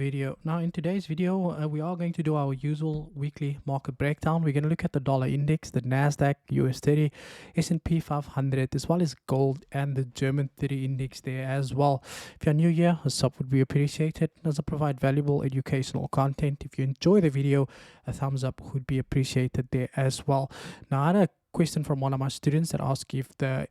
Video. Now in today's video, we are going to do our usual weekly market breakdown. We're going to look at the dollar index, the NASDAQ, US30, SNP500, as well as gold and the German 30 index there as well. If you're new here, a sub would be appreciated as I provide valuable educational content. If you enjoy the video, a thumbs up would be appreciated there as well. Now I had a question from one of my students that asked if the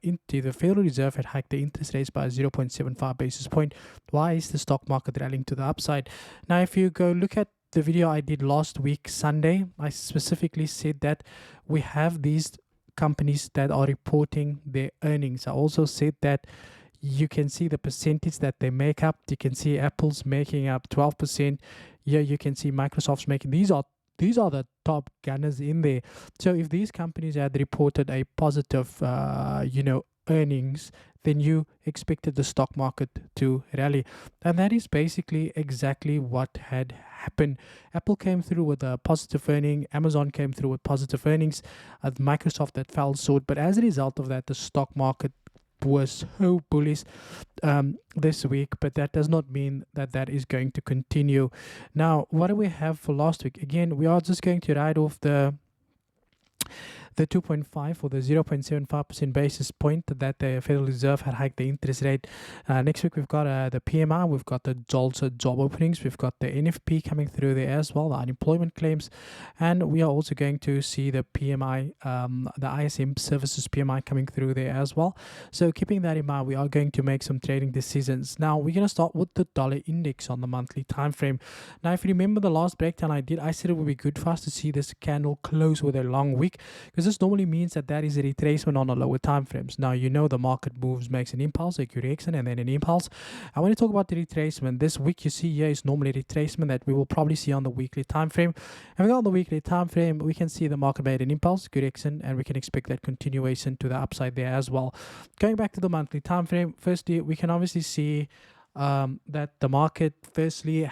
Federal Reserve had hiked the interest rates by 0.75 basis point, why is the stock market rallying to the upside? Now, if you go look at the video I did last week, Sunday, I specifically said that we have these companies that are reporting their earnings. I also said that you can see the percentage that they make up. You can see Apple's making up 12%. Here you can see Microsoft's making. These are the top gunners in there. So if these companies had reported a positive, earnings, then you expected the stock market to rally. And that is basically exactly what had happened. Apple came through with a positive earning. Amazon came through with positive earnings. Microsoft that fell short. But as a result of that, the stock market was so bullish this week, but that does not mean that that is going to continue. Now, what do we have for last week? Again, we are just going to write off the 2.5 or the 0.75% basis point that the Federal Reserve had hiked the interest rate. Next week, we've got the PMI, we've got the job openings, we've got the NFP coming through there as well, the unemployment claims, and we are also going to see the PMI, the ISM services PMI coming through there as well. So keeping that in mind, we are going to make some trading decisions. Now, we're going to start with the dollar index on the monthly time frame. Now, if you remember the last breakdown I did, I said it would be good for us to see this candle close with a long wick, because this normally means that is a retracement on the lower time frames. Now, the market moves, makes an impulse, a correction, and then an impulse. And when you talk about the retracement, this wick you see here is normally a retracement that we will probably see on the weekly time frame. And we got on the weekly time frame, we can see the market made an impulse, correction, and we can expect that continuation to the upside there as well. Going back to the monthly time frame, firstly, we can obviously see that the market firstly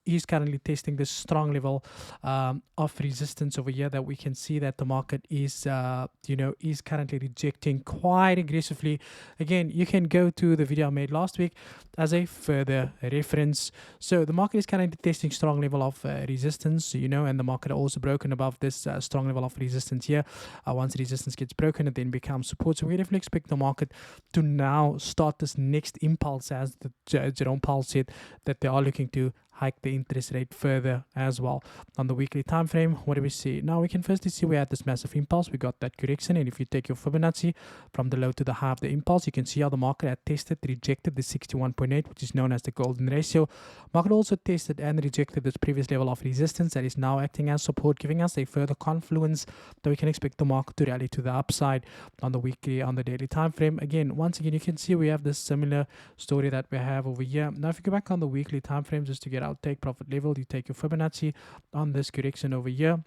is currently testing this strong level of resistance over here, that we can see that the market is currently rejecting quite aggressively. Again, you can go to the video I made last week as a further reference. So the market is currently testing strong level of resistance, and the market also broken above this strong level of resistance here. Once resistance gets broken, it then becomes support. So we definitely expect the market to now start this next impulse, as Jerome Powell said, that they are looking to hike the interest rate further as well. On the weekly time frame, what do we see? Now we can firstly see we had this massive impulse. We got that correction, and if you take your Fibonacci from the low to the high of the impulse, you can see how the market had tested, rejected the 61.8, which is known as the golden ratio. Market also tested and rejected this previous level of resistance that is now acting as support, giving us a further confluence that we can expect the market to rally to the upside on the weekly, on the daily time frame. Once again, you can see we have this similar story that we have over here. Now, if you go back on the weekly time frame, just to get our take profit level, you take your Fibonacci on this correction over here.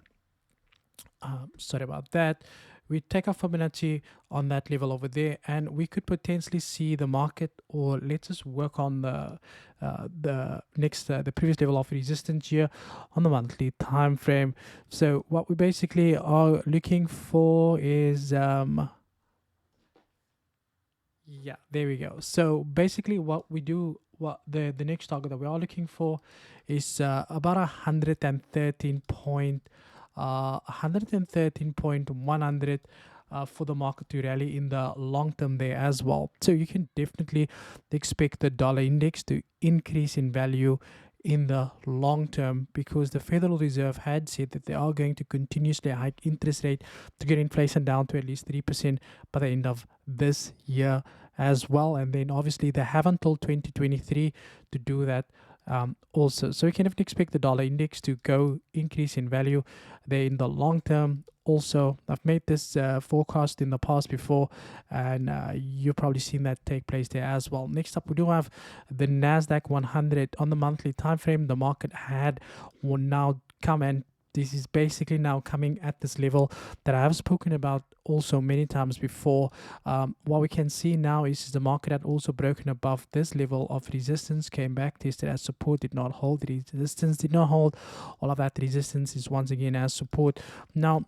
Sorry about that. We take our Fibonacci on that level over there, and we could potentially see the market, or let's just work on the previous level of resistance here on the monthly time frame. So what we basically are looking for is yeah, there we go. So basically what we do, the next target that we are looking for is about 113.100 for the market to rally in the long term there as well. So you can definitely expect the dollar index to increase in value in the long term, because the Federal Reserve had said that they are going to continuously hike interest rate to get inflation down to at least 3% by the end of this year as well. And then obviously they have until 2023 to do that also. So we can definitely expect the dollar index to go increase in value there in the long term. Also, I've made this forecast in the past before, and you've probably seen that take place there as well. Next up, we do have the NASDAQ 100 on the monthly time frame. The market will now come, and this is basically now coming at this level that I have spoken about also many times before. What we can see now is the market had also broken above this level of resistance, came back, tested as support, did not hold. Resistance did not hold. All of that resistance is once again as support. Now,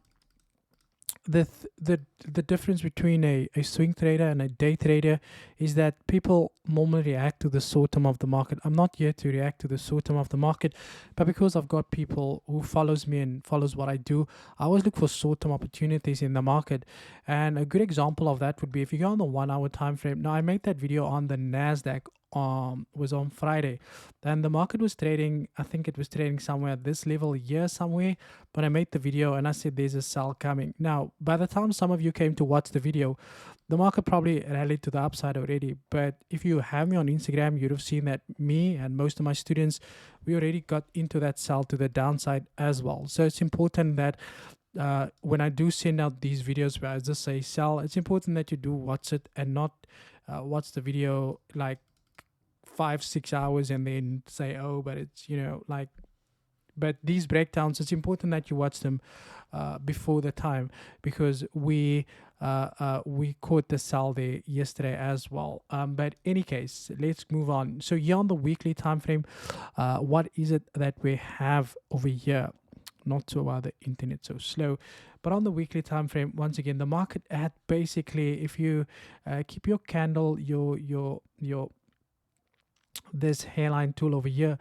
the difference between a swing trader and a day trader is that people normally react to the short term of the market. I'm not here to react to the short term of the market, but because I've got people who follows me and follows what I do, I always look for short term opportunities in the market. And a good example of that would be if you go on the 1 hour time frame. Now I made that video on the NASDAQ, was on Friday, and the market was trading, I think it was trading somewhere at this level here somewhere, but I made the video and I said there's a sell coming. Now by the time some of you came to watch the video, the market probably rallied to the upside already. But if you have me on Instagram, you'd have seen that me and most of my students, we already got into that sell to the downside as well. So it's important that when I do send out these videos where I just say sell, it's important that you do watch it and not watch the video like 5-6 hours and then say, oh, but it's, like, but these breakdowns, it's important that you watch them before the time, because we caught the sell there yesterday as well. But any case, let's move on. So here on the weekly time frame, what is it that we have over here? Not sure why the internet so slow, but on the weekly time frame, once again, the market had basically, if you keep your candle, your this hairline tool over here,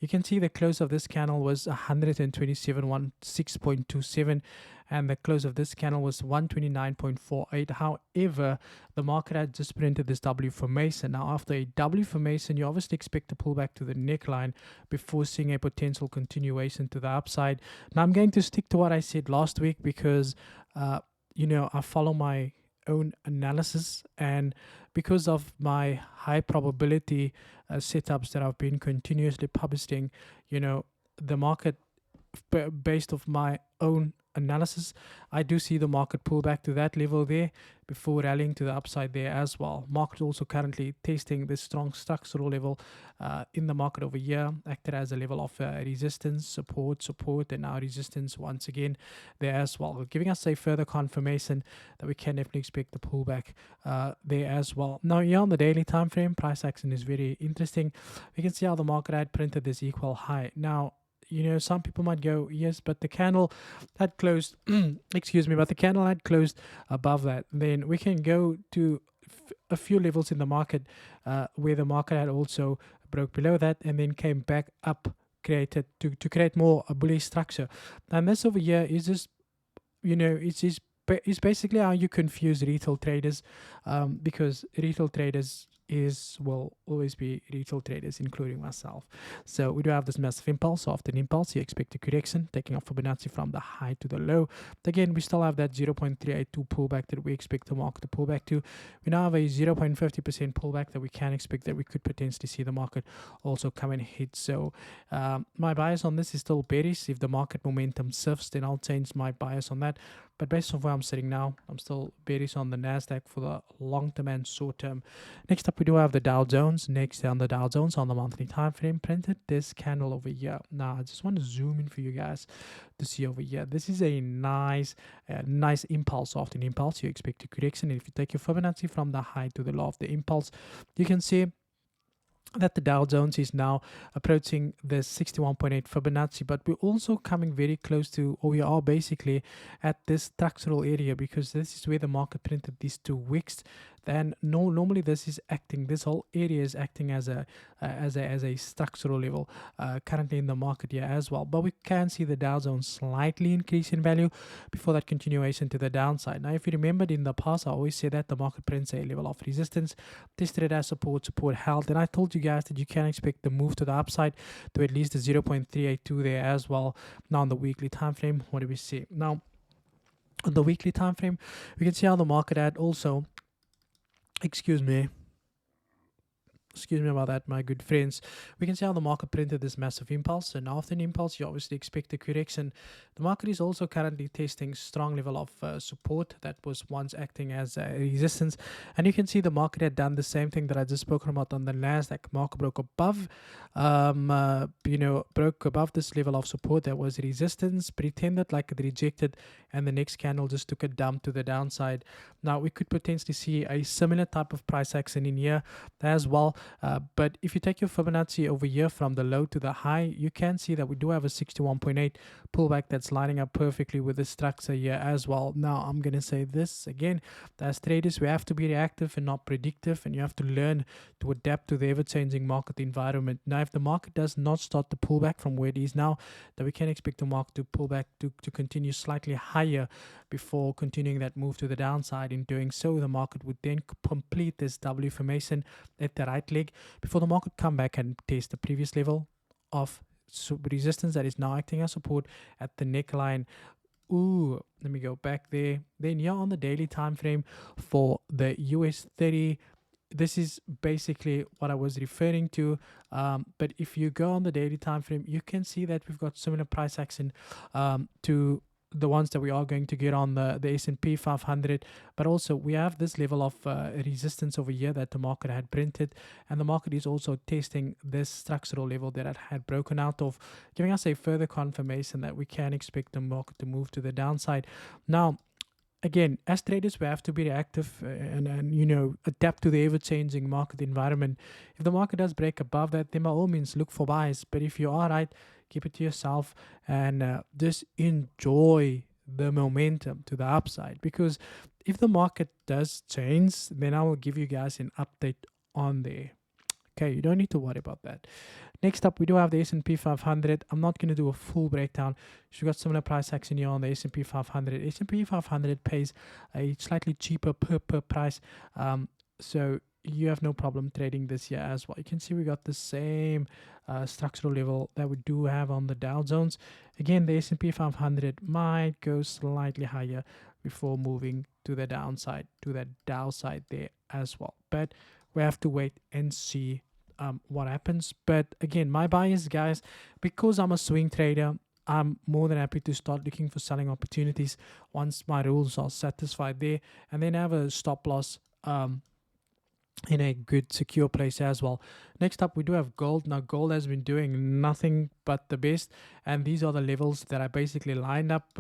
you can see the close of this candle was 127.16.27, and the close of this candle was 129.48. However, the market had just printed this W formation. Now after a W formation, you obviously expect to pull back to the neckline before seeing a potential continuation to the upside. Now I'm going to stick to what I said last week, because I follow my own analysis, and because of my high probability setups that I've been continuously publishing, the market, based off my own analysis, I do see the market pull back to that level there before rallying to the upside there as well. Market also currently testing this strong structural level in the market over here, acted as a level of resistance, support, and now resistance once again there as well, giving us a further confirmation that we can definitely expect the pullback there as well. Now here on the daily time frame, price action is very interesting. We can see how the market had printed this equal high. Now, some people might go, yes, but the candle had closed, excuse me, but the candle had closed above that. Then we can go to a few levels in the market where the market had also broke below that and then came back up, created to create more a bullish structure. And this over here is just, it's basically how you confuse retail traders, because retail traders will always be retail traders, including myself. So we do have this massive impulse. After an impulse, you expect a correction, taking off Fibonacci from the high to the low. Again, we still have that 0.382 pullback that we expect the market to pull back to. We now have a 0.50% pullback that we can expect, that we could potentially see the market also come and hit. So my bias on this is still bearish. If the market momentum shifts, then I'll change my bias on that. But based on where I'm sitting now, I'm still bearish on the NASDAQ for the long term and short term. Next up, we do have the Dow Jones. Next on the Dow Jones on the monthly time frame, printed this candle over here. Now I just want to zoom in for you guys to see over here. This is a nice impulse. After an impulse, you expect a correction. And if you take your Fibonacci from the high to the low of the impulse, you can see that the Dow Jones is now approaching the 61.8 Fibonacci, but we're also coming very close to, or we are basically at this structural area, because this is where the market printed these 2 wicks. Then normally this whole area is acting as a structural level currently in the market here as well. But we can see the Dow Jones slightly increase in value before that continuation to the downside. Now, if you remembered in the past, I always say that the market prints a level of resistance, tested it as support held, and I told you guys that you can expect the move to the upside to at least the 0.382 there as well. Now on the weekly time frame, what do we see? Now on the weekly time frame, we can see how the market had also, excuse me about that, my good friends. We can see how the market printed this massive impulse, and after an impulse, you obviously expect a correction. The market is also currently testing strong level of support that was once acting as a resistance, and you can see the market had done the same thing that I just spoken about on the NASDAQ. Market broke above, broke above this level of support that was resistance, pretended like it rejected, and the next candle just took a dump to the downside. Now we could potentially see a similar type of price action in here as well. But if you take your Fibonacci over here from the low to the high, you can see that we do have a 61.8 pullback that's lining up perfectly with the structure here as well. Now, I'm going to say this again. As traders, we have to be reactive and not predictive, and you have to learn to adapt to the ever-changing market environment. Now, if the market does not start the pullback from where it is now, then we can expect the market to pull back to continue slightly higher before continuing that move to the downside. In doing so, the market would then complete this W formation at the right leg before the market come back and test the previous level of resistance that is now acting as support at the neckline. Ooh, let me go back there. Then here on the daily time frame for the US30, this is basically what I was referring to. But if you go on the daily time frame, you can see that we've got similar price action to the ones that we are going to get on the SNP500, but also we have this level of resistance over here that the market had printed, and the market is also testing this structural level that it had broken out of, giving us a further confirmation that we can expect the market to move to the downside. Now, again, as traders, we have to be reactive and you know, adapt to the ever-changing market environment. If the market does break above that, then by all means look for buys. But if you are right, keep it to yourself and just enjoy the momentum to the upside. Because if the market does change, then I will give you guys an update on there. Okay, you don't need to worry about that. Next up, we do have the S&P 500. I'm not going to do a full breakdown. You've got similar price action here on the S&P 500. S&P 500 pays a slightly cheaper per price. So you have no problem trading this here as well. You can see we got the same structural level that we do have on the Dow Jones. Again, the S&P 500 might go slightly higher before moving to the downside, to the downside there as well. But we have to wait and see what happens. But again, my bias, guys, because I'm a swing trader, I'm more than happy to start looking for selling opportunities once my rules are satisfied there, and then have a stop loss in a good secure place as well. Next up, we do have gold. Now, gold has been doing nothing but the best, and these are the levels that I basically lined up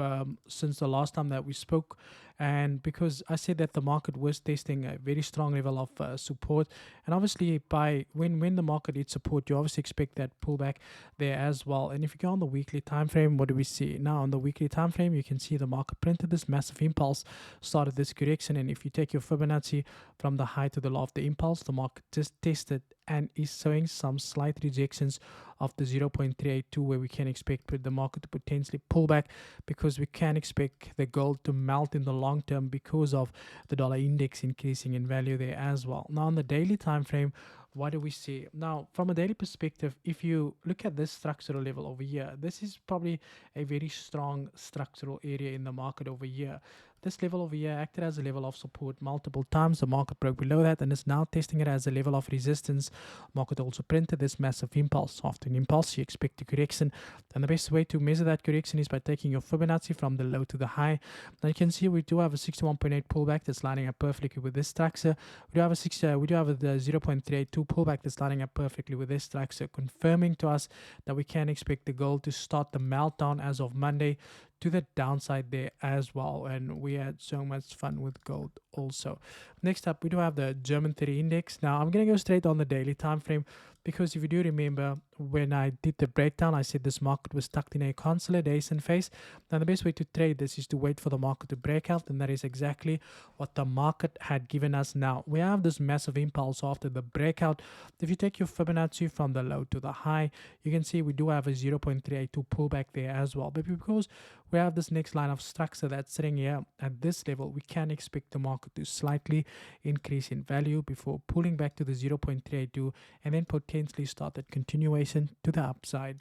since the last time that we spoke. And because I said that the market was testing a very strong level of support, and obviously by when the market hits support, you obviously expect that pullback there as well. And if you go on the weekly time frame, what do we see now? On the weekly time frame, you can see the market printed this massive impulse, started this correction, and if you take your Fibonacci from the high to the low of the impulse, the market just tested and is showing some slight rejections of the 0.382, where we can expect the market to potentially pull back, because we can expect the gold to melt in the long term because of the dollar index increasing in value there as well. Now, on the daily time frame, what do we see? Now, from a daily perspective, if you look at this structural level over here, this is probably a very strong structural area in the market over here. This level over here acted as a level of support multiple times. The market broke below that and is now testing it as a level of resistance. Market also printed this massive impulse. After an impulse, you expect a correction, and the best way to measure that correction is by taking your Fibonacci from the low to the high. Now you can see we do have a 61.8 pullback that's lining up perfectly with this structure. We do have the 0.382 pullback that's lining up perfectly with this structure, confirming to us that we can expect the gold to start the meltdown as of Monday to the downside there as well. And we had so much fun with gold also. Next up, we do have the GER30 index. Now I'm going to go straight on the daily time frame, because if you do remember, when I did the breakdown, I said this market was stuck in a consolidation phase. Now, the best way to trade this is to wait for the market to break out, and that is exactly what the market had given us now. We have this massive impulse after the breakout. If you take your Fibonacci from the low to the high, you can see we do have a 0.382 pullback there as well. But because we have this next line of structure that's sitting here at this level, we can expect the market to slightly increase in value before pulling back to the 0.382 and then potentially start that continuation to the upside.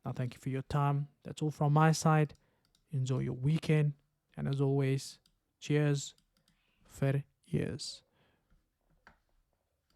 Now, thank you for your time. That's all from my side. Enjoy your weekend, and as always, cheers for years.